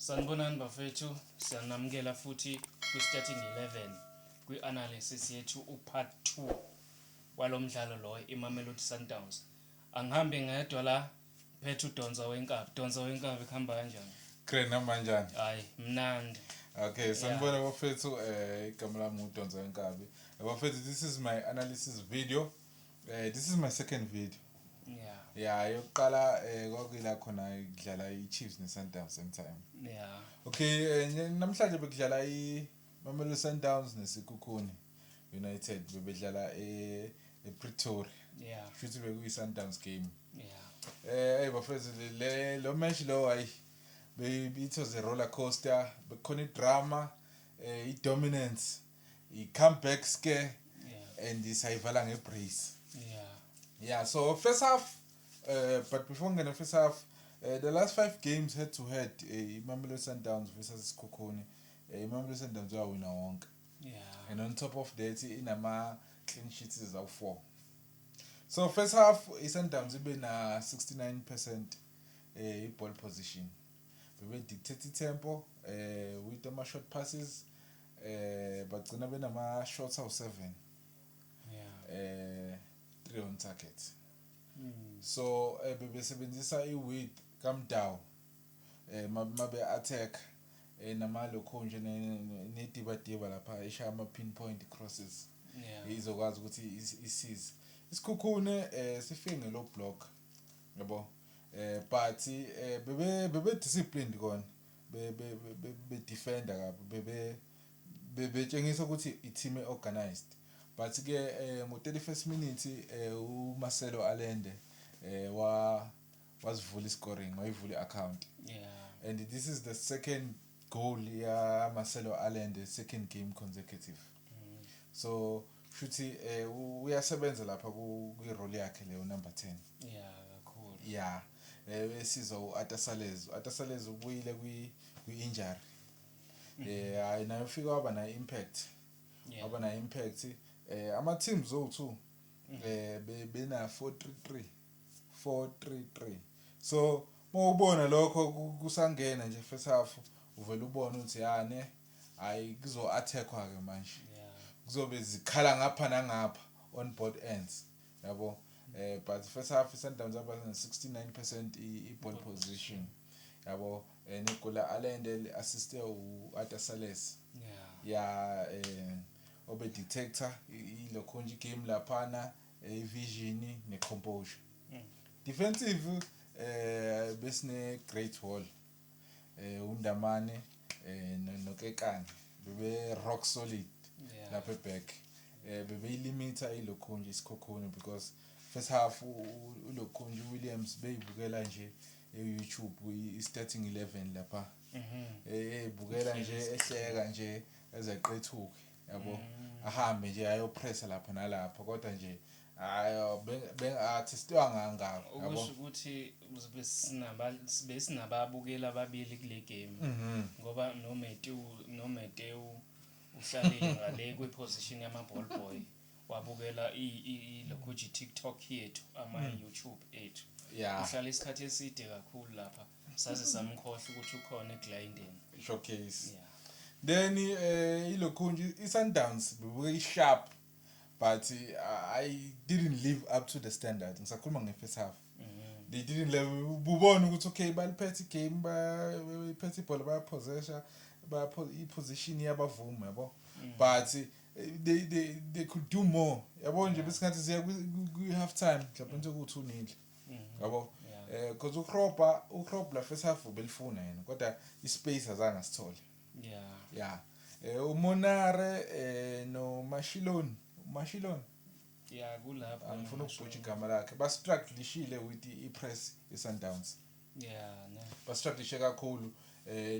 Sanibonani bafethu, siyanamukela futhi kwi-Starting 11 kwi-analysis yethu upart 2 walomdlalo lo iMamelodi Sundowns. Angihambe ngedwa la phethe uDonsa Wenkabi. Donsa Wenkabi kuhamba kanjani? Great namanjani? Hayi, mnandi. Okay, sanibona bafethu igama lami uDonsa Wenkabi. Bafethu, this is my analysis video. This is my second video. Yeah, yokuqala kwakuyila khona idlala iChiefs neSundowns same time. Yeah. Okay, namhlanje bekudlala iMamelodi Sundowns neSekhukhune United bebedlala ePretoria. Yeah. Futhi bekuyi-Sundowns game. Yeah. Hey bafethu, lo match lo hayi it was a roller coaster, bekhona idrama, i-dominance, i-comeback scare, and isayivala ngebrace. Yeah, so first half, but before ngena first half, the last 5 games head to head, Mamelodi Sundowns versus Sekhukhune, Mamelodi Sundowns wawina wonke. Yeah. And on top of that, inama clean sheets is out 4. So first half, Sundowns ibe na 69% ball position. We dictate tempo with the short passes, but gonna be nama shots of 7. Yeah. 3 on target. So bebesebenzisa i-width come down. Mabe attack nama lokho nje nediba lapha isha ama pinpoint crosses. Yeah. Izokwazi ukuthi isize. Isikhukhune sifike ngelo block. Yabo. But bebe disciplined kona. Be defender kabi. Betshengisa ukuthi i-team organized. But ke ngo-31st minute uMarcelo Allende wasivula scoring, wayivula account. Yeah. And this is the second goal ya Marcelo Allende, second game consecutive. So futhi uyasebenza lapha ku-role yakhe leyo number 10. Yeah, cool. Yeah. Esiza uAtasalez ubuyile kwi-injury. Hayi nayo ufika waba na impact. Yeah. Waba na impact. Ama teams o2 bena 4-3-3. So mawubona lokho kusangena nje first half uvela ubona ukuthi yane hayi kuzo attackwa ke manje. Yeah. Kuzobe zikhala ngapha nangapha on both ends. Yabo. But first half Sundowns aba 69% i-ball position. Yabo. Nicola Allende assisted uAtasalez. Yeah. Yeah. Obe detector ilokho nje game laphana vision necomposure. Defensive besine great wall. Undamane noKekane bebe rock solid lapha back. Bebe limita ilokho nje isikhokhone because first half ulokho nje Williams beyibukela nje YouTube i-starting 11 lapha. Bukela nje ehleka nje ezeqethuke. Yabo ahambe nje ayopressa lapha nalapha kodwa nje bengathistwa ngangako yabo okusho ukuthi besinababukela ababili kule game ngoba noMeteu uhlalile ngale kwi-position yama-ball boy wabukela lokho nje TikTok yethu ama-YouTube ethu. Yeah. Uhlala isikhathi eside kakhulu lapha saze samkhohle ukuthi ukhona eGlinding showcase. Yeah. Then ilokho nje iSundowns bebuke sharp but I didn't live up to the standard. Ngisakhuluma nge-first half. They didn't live bubona ukuthi okay baliphethe game bayiphethe ibhola bayapossession i-position yabavuma yabo. But they could do more. Yabo nje besingathi siya ku-half time mhlawumbe ku2-0. Yabo. Because uKropp la first half ubelifuna yena kodwa ispace azange asithole. Yeah. Umonare no Mashilon. Yeah, kulapha Angifuna ukubhutsha igama lakhe. Bastrugglishile with i-press iSundowns. Yeah, no. Bastrugglishe kakhulu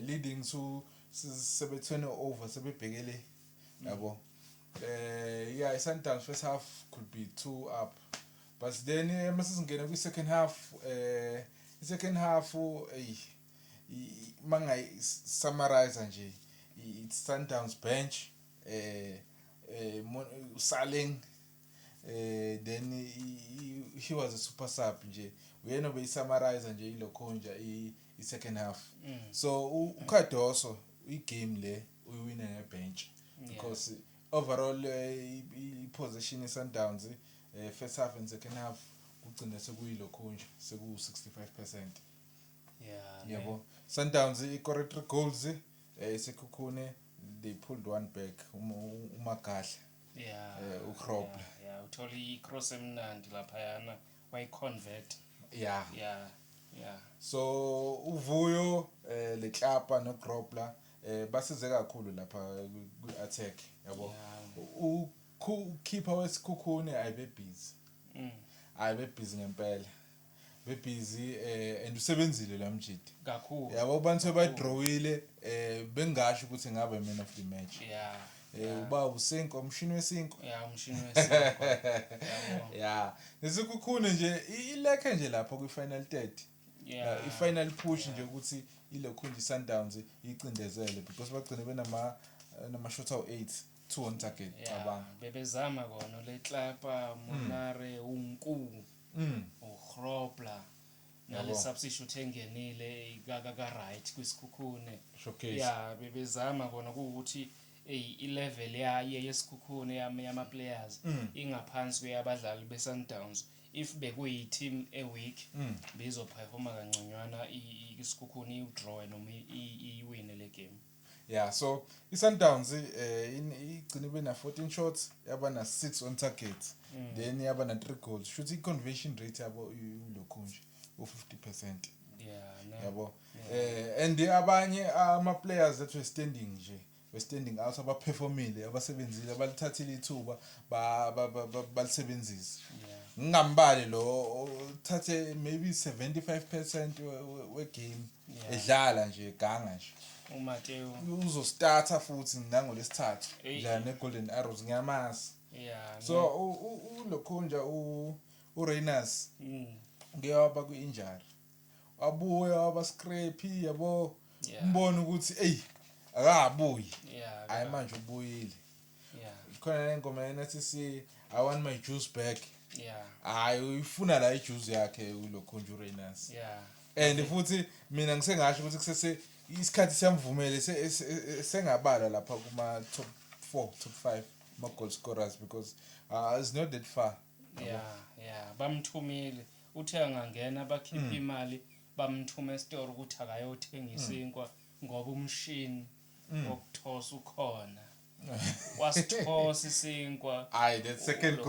leading to sebethene over sebebhekele yabo. Yeah, iSundowns first half could be 2 up. But then masizingena kwi-second half i-second half manga summarize nje i-Sundowns bench Saling then he was a super sub nje uyena obeyisummarize nje ilokho nje i-second half. So uKadoso igame le uyiwina ngebench because overall i-possession ye-Sundowns first half and second half kugcina sekuyilokhunja seku-65%. Yabo. Sundowns i-correct 3 goals eSekhukhune they pulled one back uMagahle. uKropla. Uthola i-cross emnandi laphayana wayi-convert. So uVuyo leKlapa noKropla basize kakhulu lapha ku-attack yabo. Keeper weSekhukhune ayibe busy ngempela. Bebusy and usebenzile lamjidi kakhulu yabo abantu bayidrawile bengasho ukuthi ngabe man of the match uba uSinko umshini weSinko umshini weSinko Nesikhukhune nje ilekhe nje lapha kwi-final third i-final push nje ukuthi ilokhunja iSundowns icindezele because bagcine benama shot awu-8 2 on target cabanga bebezama kona leKlapa Monare uNkulu uKropla nale substitute engenile ka right kwiSekhukhune bebezama kona ukuthi i-level yeSekhukhune yama players ingaphansi kweyabadlali beSundowns if bekuyi team week bezoperforma kancanyana iSekhukhune idraw noma iwine le game. So iSundowns igcine bena 14 shots yaba na 6 on target then yaba na 3 goals should i-conversion rate yabo ulokhunja u50%. Yabo and abanye ama players that were standing out abaperformile abasebenzile abalithathile ithuba balisebenzisa ngingambali lo uthathe maybe 75% we-game edlala nje ganga nje uMatteo uzostarta futhi ngangolesithathu njalo neGolden Arrows ngiyamazi so ulokhunja uReynolds ngiyaba ku-injury wabuya waba scrappy yabo umbona ukuthi akabuyi hayi manje ubuyile khona ingoma enathi I want my juice back hayi uyifuna la ijuice yakhe ulokhunja uReynolds and futhi mina ngisengasho ukuthi kusese isikhathi siyamvumele sengabala lapha kuma top 4 top 5 ma goal scorers because it's not that far. Bamthumile uthe angangena bakhipha imali bamthuma e-store ukuthi akayothenga isinkwa ngoba umshini wokuthosa ukhona wasithosa isinkwa that second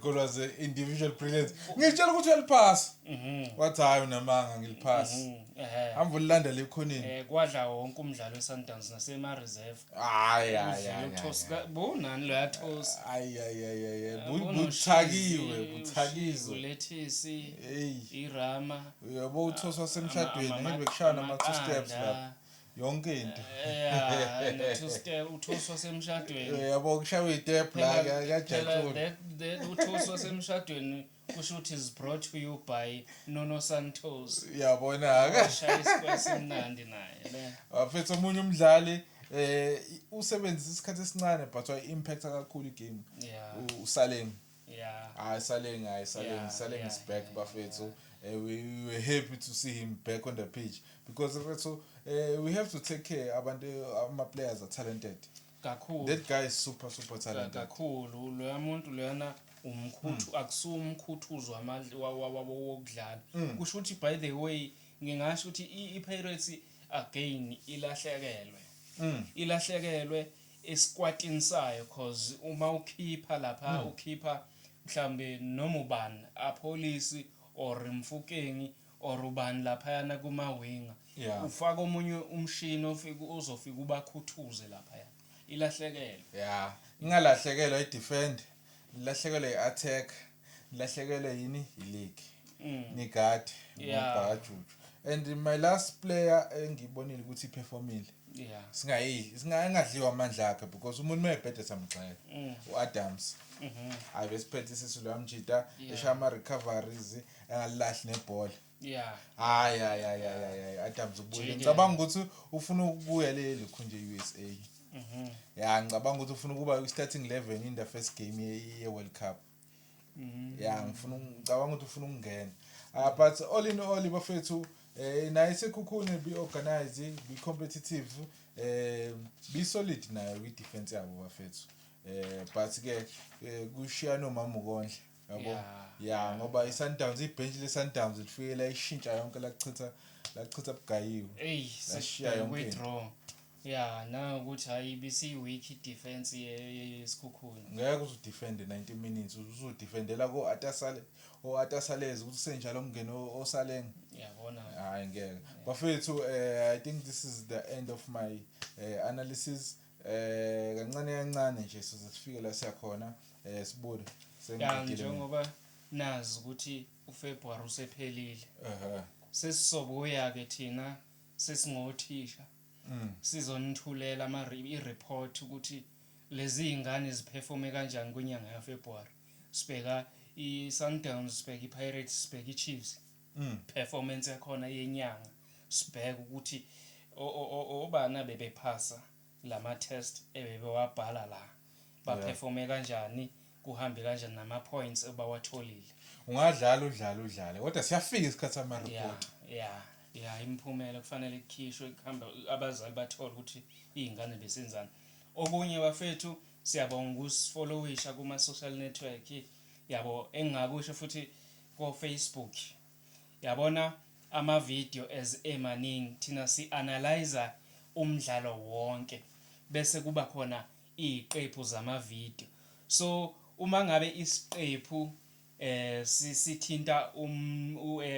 goal was an individual brilliance ngitshela ukuthi uyaliphasa wathi hayi unamanga ngiliphasa amvulilanda lekhoneni kwadla wonke umdlalo weSundowns nasema reserve uthosa bonani lo yathosa buthakiwe ulethisi irama yabo uthoswa semshadweni ngibe kushaya nama 2 steps lapha yonke into uthoswa semshadweni yabo kushaya itep la kajatshula uthoswa semshadweni kusho ukuthi is brought to you by Nono Santos yabona akashaya isikwesimnandi naye afethu omunye umdlali usebenzisa isikhathi esincane but impact kakhulu igame uSaleng Saleng is back bafethu we were happy to see him back on the pitch because we have to take care abantu ama players are talented kakhulu that guy is super talented kakhulu lo muntu lona umkhuthu akusumkhuthuzo wokudlala kusho ukuthi by the way ngingasho ukuthi iPirates again ilahlekelwe esquadini sayo cause uma ukhipha lapha ukhipha mhlambe noma ubani apolice or Mfukeng or ubani lapha yana kuma winga ufaka omunye umshini uzofika ubakhuthuze lapha ilahlekelwe ingalahlekelwa i-defend ilahlekelwe i-attack ilahlekelwe yini i-league nigadi ngobhajuju and my last player engibonile ukuthi iperformile singadliwa amandla akhe because umuntu mayebhede samxela uAdams ayebesiphethe isizwe lamjida eshaya ama recoveries engalahli nebhola Adams ubuye ngicabanga ukuthi ufuna ukubuya leli khunje USA ngicabanga ukuthi ufuna ukuba starting 11 in the first game ye World Cup ngicabanga ukuthi ufuna ukungena but all in all bafethu naye Sekhukhune be organize, be competitive, be solid nayo kwi defense yabo bafethu. But ke kushiya nomama uKondla yabo. Yeah ngoba iSundowns ibench leSundowns lifike la ishintsha yonke lachitha bugayiwe. Hey Lashiya yonke withdraw. Yeah na ukuthi hayi bisi weak defense yesikhukhuni. Ngeke uzudefend 90 minutes uzudefendela ko Atasale Atasalez ukuthi senjalo umngeno osaleng. Yabona. Hayi ngeke. Bafethu I think this is the end of my analysis. Kancane nje sizofike la siyakhona sibude sengidile njengoba nazi ukuthi uFebruary usephelile sesisobuya ke thina sesingothisha sizonithulela i-report ukuthi lezi ingane ziperforme kanjani kwinyanga yaFebruary sibheka iSundowns sibheka iPirates sibheka iChiefs performance yakhona yenyanga sibheka ukuthi obana bebephasa lama test ebebewabhala la baperforme kanjani kuhambe kanjani nama points ebawatholile ungadlala udlale kodwa siyafika isikhathi sama report imiphumela kufanele ikhishwe kuhamba abazali bathola ukuthi izingane besenzani okunye bafethu siyabonga ukusifollowisha kuma social network yabo engingakusho futhi ko Facebook yabona ama video as emaningi thina si analyze umdlalo wonke bese kuba khona iziqephu zama video so uma ngabe isiqephu sithinta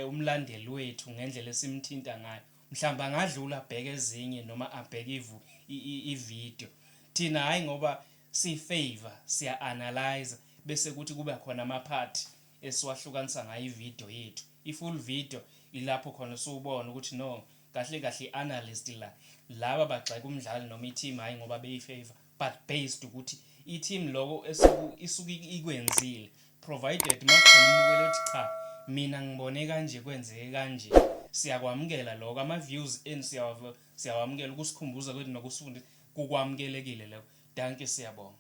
umlandeli wethu ngendlela esimthinta ngayo mhlamba ngadlula abheke ezinye noma abheke i-video thina hayi ngoba si favor siya analyze bese kuthi kuba khona ama part esiwahlukanisa ngayo i-video yethu i-full video ilapho khona sobona ukuthi no kahle analyst laba bagxeka umdlali noma i-team hayi ngoba beyifavor but based ukuthi i-team lokho isuke ikwenzile provided makukhona ukuthi cha mina ngibone kanje kwenzeke kanje siyakwamukela lokho ama views siyawamukela ukusikhumbuza kwethu nokusifunda kukwamukelekile lokho danke siyabonga.